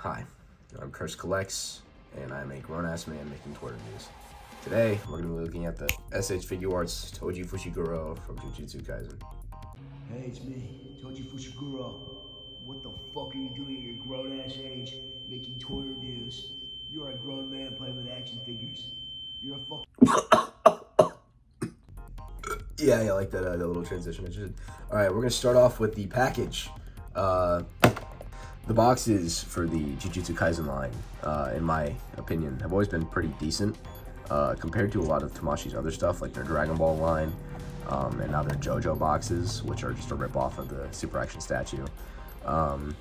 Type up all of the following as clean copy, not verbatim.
Hi, I'm Curse Collects, and I'm a grown-ass man making toy reviews. Today, we're going to be looking at the SH Figuarts TOJI Fushiguro from Jujutsu Kaisen. Hey, it's me, TOJI Fushiguro. What the fuck are you doing at your grown-ass age making toy reviews? You are a grown man playing with action figures. You're a fucking... Yeah, I like that, that little transition. Alright, we're going to start off with the package. The boxes for the Jujutsu Kaisen line, in my opinion, have always been pretty decent compared to a lot of Tamashi's other stuff, like their Dragon Ball line, and now their JoJo boxes, which are just a rip-off of the Super Action statue. The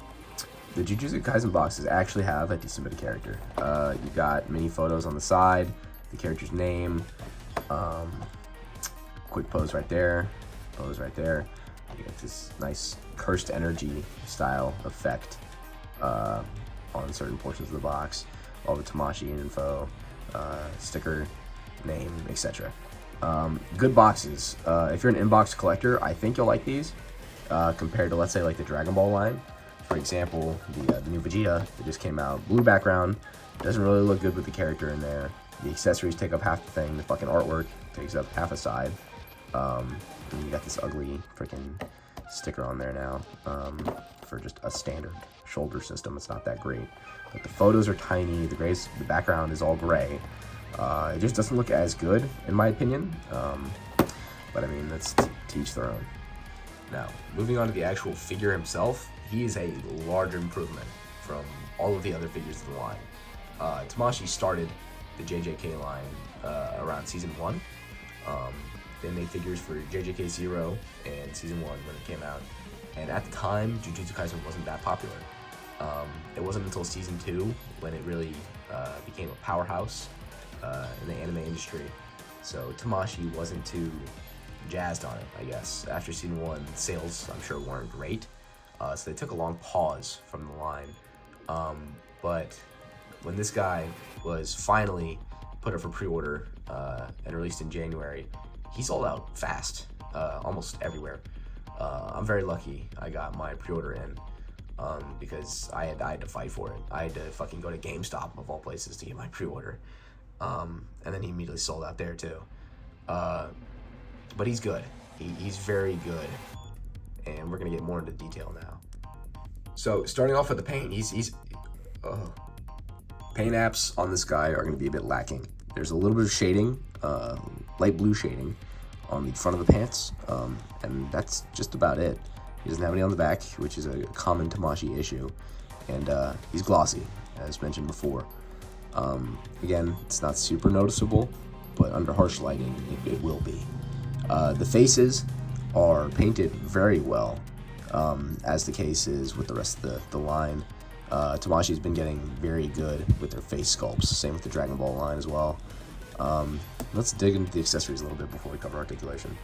Jujutsu Kaisen boxes actually have a decent bit of character. You've got mini photos on the side, the character's name, quick pose right there, pose right there. You get this nice cursed energy style effect on certain portions of the box, all the Tamashi info, sticker, name, etc. Good boxes. If you're an inbox collector, I think you'll like these compared to, let's say, like the Dragon Ball line. For example, the new Vegeta that just came out, blue background, doesn't really look good with the character in there. The accessories take up half the thing. The fucking artwork takes up half a side. And you got this ugly freaking sticker on there now for just a standard shoulder system. It's not that great, but the photos are tiny. The background is all gray. It just doesn't look as good in my opinion, but I mean, that's to each their own. Now, moving on to the actual figure himself, he is a large improvement from all of the other figures in the line. Tamashi started the JJK line around season 1. They made figures for JJK 0 and season 1 when it came out, and at the time Jujutsu Kaisen wasn't that popular. It wasn't until season 2 when it really became a powerhouse in the anime industry, so Tamashi wasn't too jazzed on it, I guess. After season 1, sales, I'm sure, weren't great, so they took a long pause from the line, but when this guy was finally put up for pre-order and released in January, he sold out fast, almost everywhere. I'm very lucky I got my pre-order in because I had to fight for it. I had to fucking go to GameStop, of all places, to get my pre-order. And then he immediately sold out there too. But he's good. He's very good. And we're gonna get more into detail now. So starting off with the paint, paint apps on this guy are gonna be a bit lacking. There's a little bit of shading, light blue shading on the front of the pants, and that's just about it. He doesn't have any on the back, which is a common Tamashi issue, and he's glossy, as mentioned before. Again, it's not super noticeable, but under harsh lighting, it will be. The faces are painted very well, as the case is with the rest of the line. Tamashi's been getting very good with their face sculpts, same with the Dragon Ball line as well. Let's dig into the accessories a little bit before we cover articulation.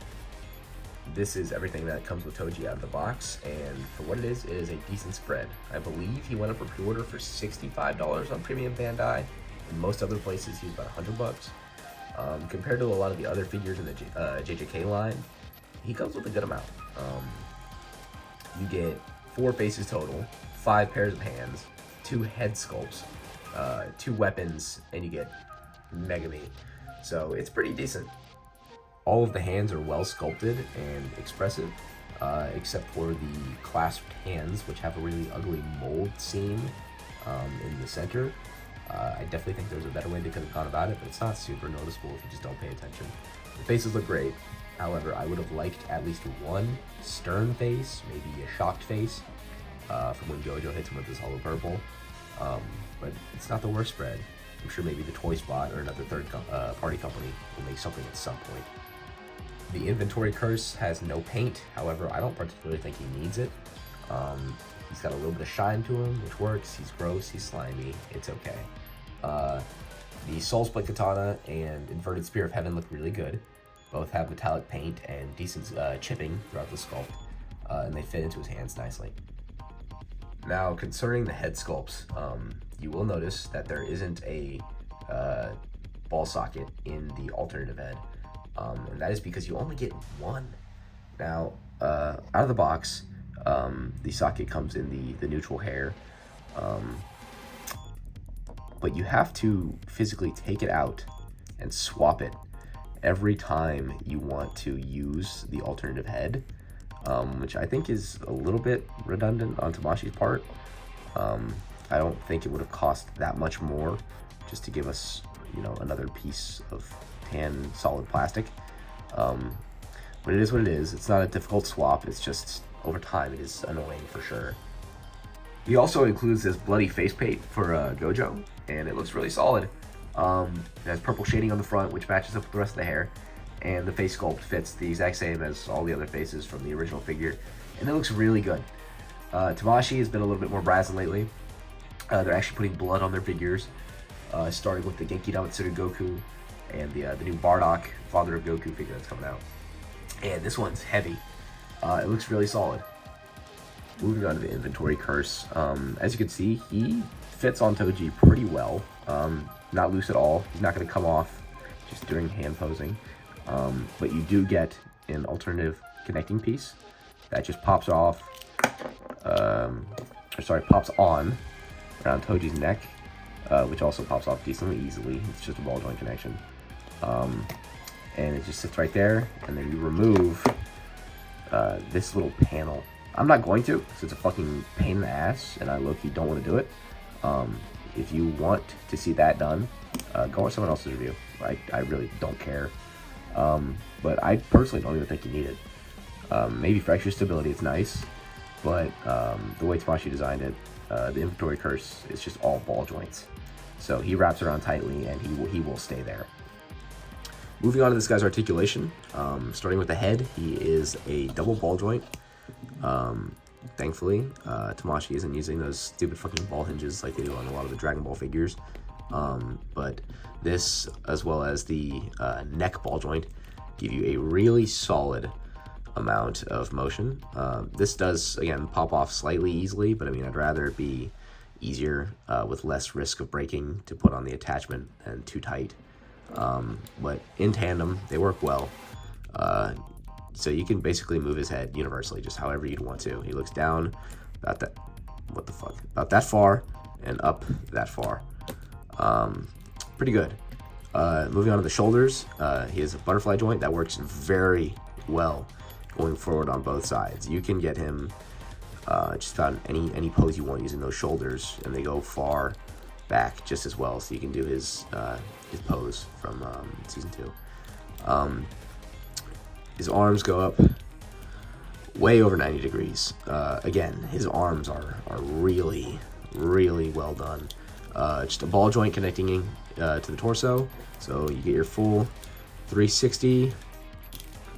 This is everything that comes with Toji out of the box, and for what it is a decent spread. I believe he went up for pre-order for $65 on Premium Bandai. In most other places, he's about $100. Compared to a lot of the other figures in the JJK line, he comes with a good amount. You get 4 faces total, 5 pairs of hands, 2 head sculpts, 2 weapons, and you get Megami. So it's pretty decent. All of the hands are well sculpted and expressive, except for the clasped hands, which have a really ugly mold seam in the center. I definitely think there's a better way they could have gone about it, but it's not super noticeable if you just don't pay attention. The faces look great. However, I would have liked at least one stern face, maybe a shocked face, from when Gojo hits him with his hollow purple. But it's not the worst spread. I'm sure maybe the Toy Spot or another third-party company will make something at some point. The inventory curse has no paint. However, I don't particularly think he needs it. He's got a little bit of shine to him, which works. He's gross, he's slimy, it's okay. The Soul Split Katana and Inverted Spear of Heaven look really good. Both have metallic paint and decent chipping throughout the sculpt, and they fit into his hands nicely. Now, concerning the head sculpts, you will notice that there isn't a ball socket in the alternative head, and that is because you only get one. Now, out of the box, the socket comes in the neutral hair, but you have to physically take it out and swap it every time you want to use the alternative head, which I think is a little bit redundant on Tamashi's part. I don't think it would have cost that much more just to give us, you know, another piece of tan solid plastic. But it is what it is. It's not a difficult swap. It's just over time it is annoying for sure. He also includes this bloody face paint for Gojo, and it looks really solid. It has purple shading on the front, which matches up with the rest of the hair, and the face sculpt fits the exact same as all the other faces from the original figure, and it looks really good. Tamashi has been a little bit more brazen lately. They're actually putting blood on their figures, starting with the Genki Damatsuru Goku and the new Bardock, Father of Goku figure that's coming out. And this one's heavy. It looks really solid. Moving on to the inventory curse. As you can see, he fits on Toji pretty well. Not loose at all. He's not going to come off just during hand posing. But you do get an alternative connecting piece that just pops off, pops on around Toji's neck, which also pops off decently easily. It's just a ball joint connection. And it just sits right there, and then you remove this little panel. I'm not going to, because it's a fucking pain in the ass, and I low-key don't want to do it. If you want to see that done, go watch someone else's review. I really don't care. But I personally don't even think you need it. Maybe for extra stability it's nice, but the way Tamashi designed it, the inventory curse is just all ball joints. So he wraps around tightly, and he will stay there. Moving on to this guy's articulation, starting with the head, he is a double ball joint. Thankfully, Tamashi isn't using those stupid fucking ball hinges like they do on a lot of the Dragon Ball figures. But this, as well as the neck ball joint, give you a really solid amount of motion. This does, again, pop off slightly easily, but I mean, I'd rather it be easier with less risk of breaking to put on the attachment and too tight. But in tandem, they work well. So you can basically move his head universally, just however you'd want to. He looks down about that, about that far, and up that far. Pretty good. Moving on to the shoulders, he has a butterfly joint that works very well going forward on both sides. You can get him just about any pose you want using those shoulders, and they go far back just as well. So you can do his pose from season 2. His arms go up way over 90 degrees. Again, his arms are really, really well done. Just a ball joint connecting to the torso, so you get your full 360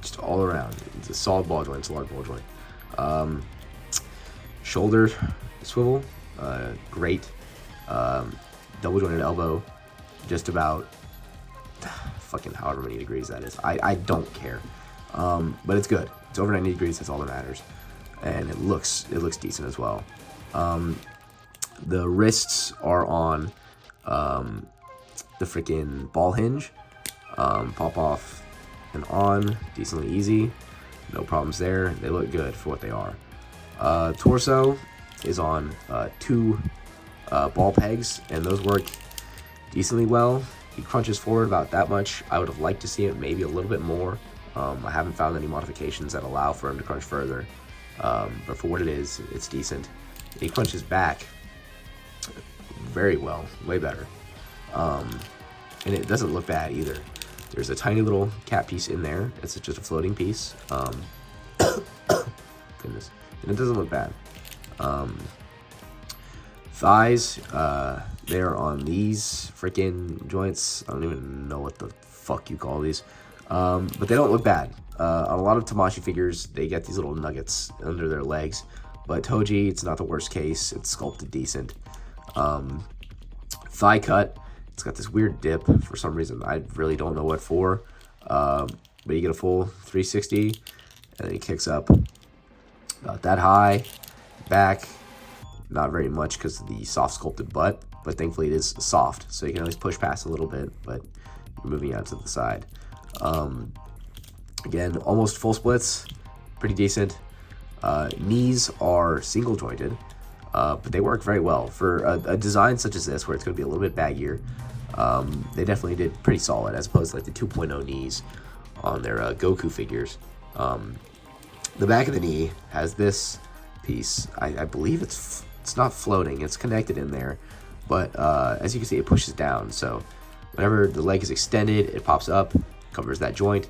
just all around. It's a solid ball joint. It's a large ball joint. Shoulder swivel, great. Double jointed elbow, just about fucking however many degrees that is. I don't care. But it's good. It's over 90 degrees. That's all that matters, and it looks decent as well. The wrists are on the freaking ball hinge. Pop off and on decently easy. No problems there. They look good for what they are. Torso is on 2 ball pegs, and those work decently well. He crunches forward about that much. I would have liked to see it maybe a little bit more. I haven't found any modifications that allow for him to crunch further, but for what it is, it's decent. He crunches back very well, way better, and it doesn't look bad either. There's a tiny little cap piece in there. It's just a floating piece. Goodness, and it doesn't look bad. Thighs, they're on these freaking joints. I don't even know what the fuck you call these. But they don't look bad. On a lot of Tamashi figures, they get these little nuggets under their legs. But Toji, it's not the worst case. It's sculpted decent. Thigh cut, it's got this weird dip for some reason. I really don't know what for. But you get a full 360, and then he kicks up about that high. Back, not very much because of the soft sculpted butt. But thankfully it is soft, so you can always push past a little bit, but you're moving out to the side. Again, almost full splits, pretty decent. Knees are single jointed, but they work very well for a design such as this, where it's going to be a little bit baggier. They definitely did pretty solid, as opposed to like the 2.0 knees on their Goku figures. The back of the knee has this piece. I believe it's not floating, it's connected in there, but as you can see, it pushes down, so whenever the leg is extended, it pops up, covers that joint,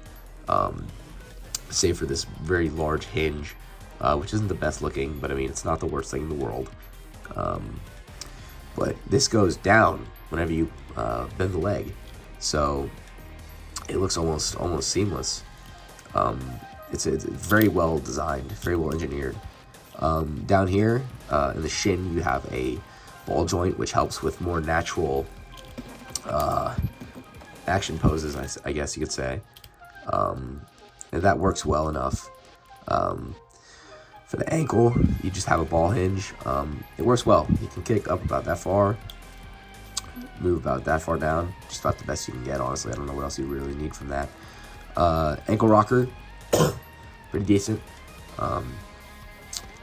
save for this very large hinge, which isn't the best looking, but I mean, it's not the worst thing in the world. But this goes down whenever you bend the leg, so it looks almost seamless. It's very well designed, very well engineered. Down here in the shin, you have a ball joint, which helps with more natural action poses, I guess you could say, and that works well enough. For the ankle, you just have a ball hinge. It works well. You can kick up about that far, move about that far down. Just about the best you can get, honestly. I don't know what else you really need from that. Ankle rocker, pretty decent.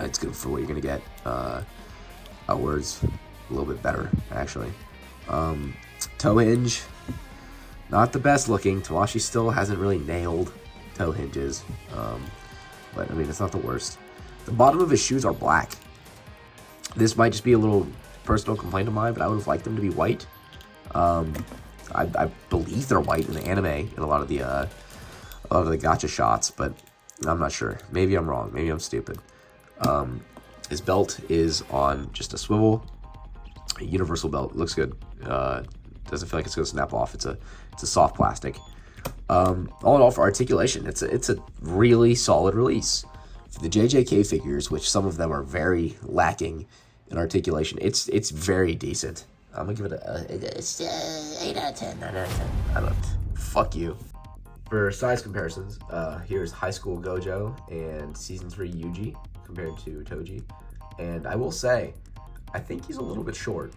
It's good for what you're gonna get outwards. A little bit better, actually. Toe hinge, not the best looking. Tomoshi still hasn't really nailed toe hinges, but I mean, it's not the worst. The bottom of his shoes are black. This might just be a little personal complaint of mine, but I would have liked them to be white. I believe they're white in the anime in a lot of the gacha shots, but I'm not sure. Maybe I'm wrong. Maybe I'm stupid. His belt is on just a swivel, a universal belt. It looks good. Doesn't feel like it's gonna snap off. It's a soft plastic. All in all, for articulation, it's a really solid release. For the JJK figures, which some of them are very lacking in articulation, it's very decent. I'm gonna give it a 8 out of 10, 9 out of 10. I don't know. Fuck you. For size comparisons, here's High School Gojo and Season 3 Yuji compared to Toji. And I will say, I think he's a little bit short.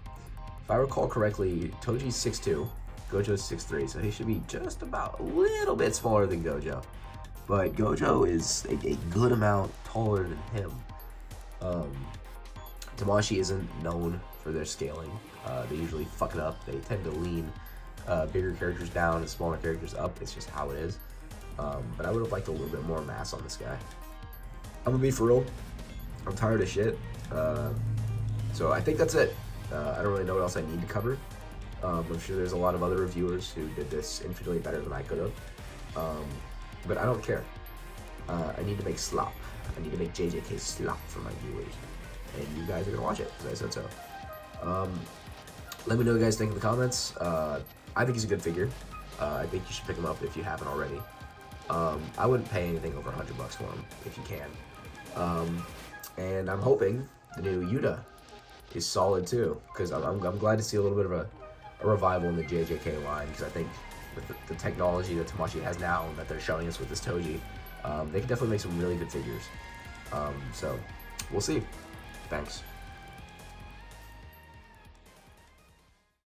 If I recall correctly, Toji's 6'2", Gojo's 6'3", so he should be just about a little bit smaller than Gojo. But Gojo is a good amount taller than him. Tamashii isn't known for their scaling. They usually fuck it up. They tend to lean bigger characters down and smaller characters up. It's just how it is. But I would have liked a little bit more mass on this guy. I'm gonna be for real. I'm tired of shit. So I think that's it. I don't really know what else I need to cover. I'm sure there's a lot of other reviewers who did this infinitely better than I could have. But I don't care. I need to make slop. I need to make JJK slop for my viewers. And you guys are gonna watch it, because I said so. Let me know what you guys think in the comments. I think he's a good figure. I think you should pick him up if you haven't already. I wouldn't pay anything over $100 for him, if you can. And I'm hoping the new Yuta is solid too, because I'm glad to see a little bit of a revival in the JJK line, because I think with the technology that Tamashii has now that they're showing us with this Toji, they can definitely make some really good figures. So we'll see. Thanks.